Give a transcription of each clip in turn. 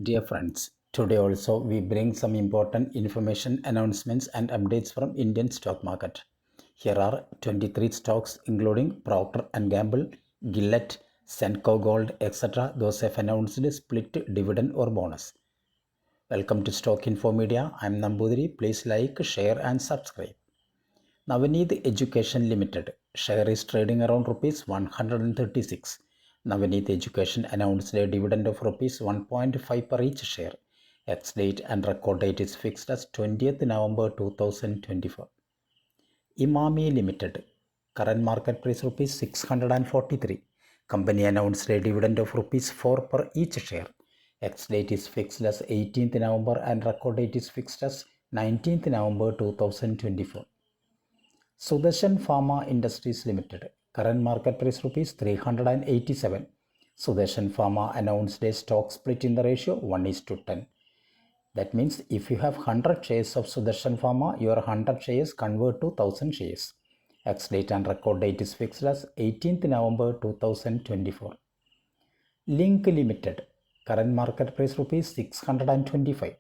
Dear friends, today also we bring some important information, announcements and updates from Indian stock market. Here are 23 stocks including Procter & Gamble, Gillette, Senco Gold, etc. Those have announced split dividend or bonus. Welcome to Stock Info Media. I am Nambudiri. Please like, share and subscribe. Navaneeth Education Limited share is trading around rupees 136. Navaneeth Education announced a dividend of rupees 1.5 per each share. Ex-date and record date is fixed as 20th November 2024. Imami Limited current market price rupees 643. Company announced a dividend of rupees 4 per each share. Ex-date is fixed as 18th November and record date is fixed as 19th November 2024. Sudarshan Pharma Industries Limited. Current market price rupees 387. Sudarshan Pharma announced a stock split in the ratio 1:10. That means if you have 100 shares of Sudarshan Pharma, your 100 shares convert to 1000 shares. Ex-date and record date is fixed as 18th November 2024. Link Limited. Current market price rupees 625.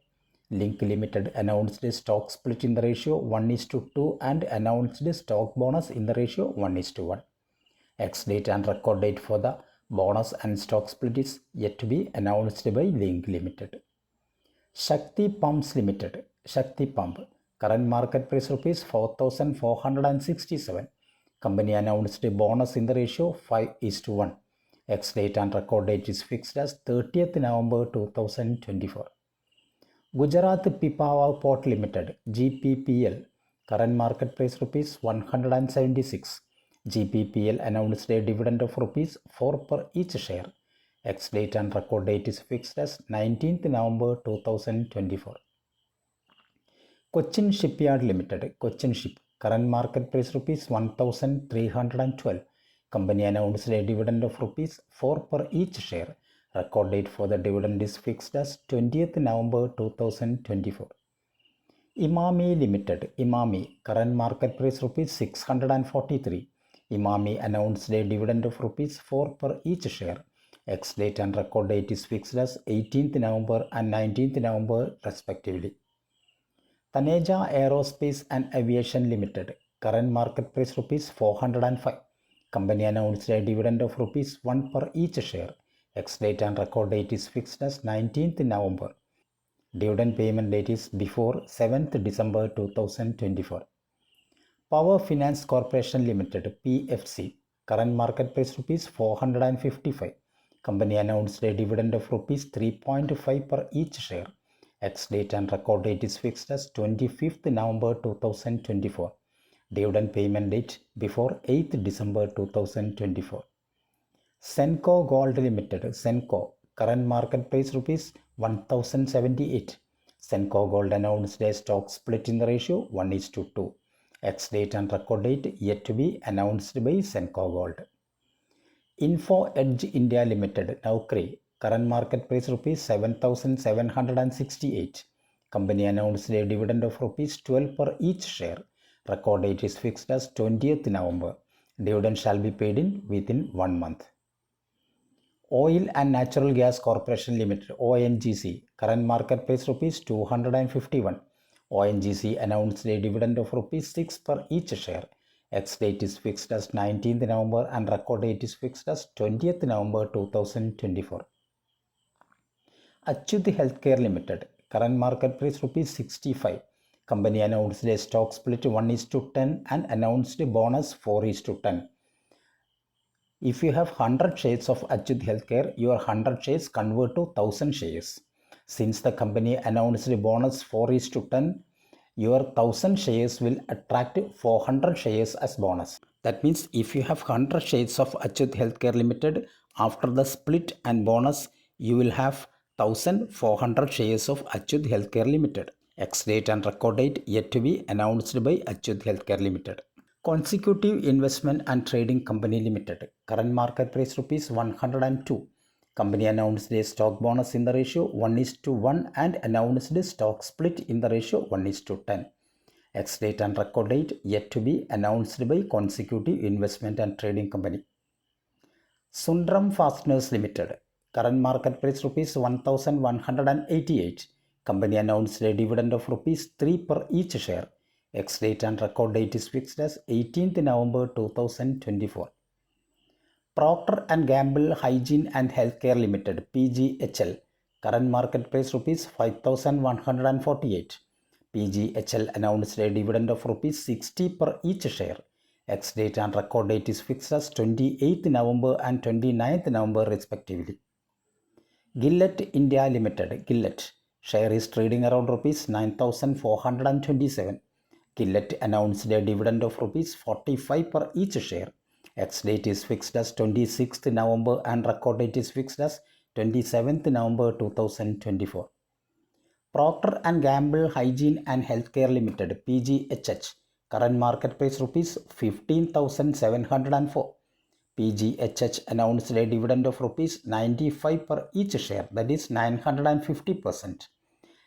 Link Limited announced a stock split in the ratio 1:2 and announced a stock bonus in the ratio 1:1. Ex-date and record date for the bonus and stock split is yet to be announced by Link Limited. Shakti Pumps Limited. Shakti Pump. Current market price rupees 4,467. Company announced a bonus in the ratio 5:1. Ex-date and record date is fixed as 30th November 2024. Gujarat Pipavav Port Limited GPPL. Current market price rupees 176. GPPL announced a dividend of rupees 4 per each share. Ex-date and record date is fixed as 19th November 2024. Cochin Shipyard Limited. Cochin Ship. Current market price rupees 1,312. Company announced a dividend of rupees 4 per each share. Record date for the dividend is fixed as 20th November 2024. Imami Limited. Imami. Current market price rupees 643. Imami announced a dividend of rupees 4 per each share. Ex-date and record date is fixed as 18th November and 19th November respectively. Taneja Aerospace and Aviation Limited. Current market price rupees 405. Company announced a dividend of rupees 1 per each share. Ex-date and record date is fixed as 19th November. Dividend payment date is before 7th December 2024. Power Finance Corporation Limited PFC. Current market price rupees 455. Company announced a dividend of rupees 3.5 per each share. Ex-date and record date is fixed as 25th November 2024. Dividend payment date before 8th December 2024. Senco Gold Limited. Senco. Current market price rupees 1078. Senco Gold announced a stock split in the ratio 1:2. Ex-date and record date yet to be announced by Senco Gold. Info Edge India Limited. Naukri. Current market price rupees 7,768. Company announced a dividend of rupees 12 per each share. Record date is fixed as 20th November. Dividend shall be paid in within 1 month. Oil and Natural Gas Corporation Limited ONGC. Current market price rupees 251. ONGC announced a dividend of rupees 6 per each share. Ex-date is fixed as 19th November and record date is fixed as 20th November 2024. Achyut Healthcare Limited. Current market price rupees 65. Company announced a stock split 1:10 and announced a bonus 4:10. If you have 100 shares of Achyut Healthcare, your 100 shares convert to 1000 shares. Since the company announced a bonus 4:10, your 1000 shares will attract 400 shares as bonus. That means if you have 100 shares of Achyut Healthcare Limited, after the split and bonus, you will have 1400 shares of Achyut Healthcare Limited. Ex-date and record date yet to be announced by Achyut Healthcare Limited. Consecutive Investment and Trading Company Limited. Current market price rupees 102. Company announced a stock bonus in the ratio 1:1 and announced a stock split in the ratio 1:10. Ex-date and record date yet to be announced by Consecutive Investment and Trading Company. Sundram Fasteners Limited. current market price rupees 1188. Company announced a dividend of rupees 3 per each share. Ex-date and record date is fixed as 18th November 2024. Procter & Gamble Hygiene and Healthcare Limited (PGHL), current market price rupees 5148. PGHL announced a dividend of rupees 60 per each share. Ex-date and record date is fixed as 28th November and 29th November respectively. Gillette India Limited (Gillette) share is trading around rupees 9,427. Gillette announced a dividend of rupees 45 per each share. Ex-date is fixed as 26th November and record date is fixed as 27th November 2024. Procter & Gamble Hygiene and Healthcare Limited (PGHH), current market price rupees 15,704. PGHH announced a dividend of rupees 95 per each share, that is 950%.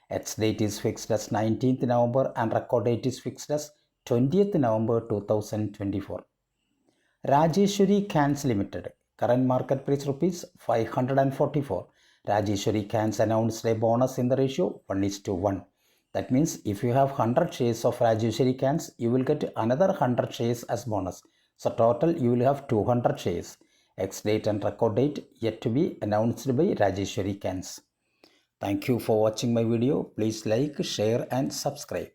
Ex-date is fixed as 19th November and record date is fixed as 20th November 2024. Rajeshwari Cans Limited, current market price rupees 544. Rajeshwari Cans announced a bonus in the ratio 1:1. That means if you have 100 shares of Rajeshwari Cans, you will get another 100 shares as bonus. So total you will have 200 shares. Ex-date and record date yet to be announced by Rajeshwari Cans. Thank you for watching my video. Please like, share and subscribe.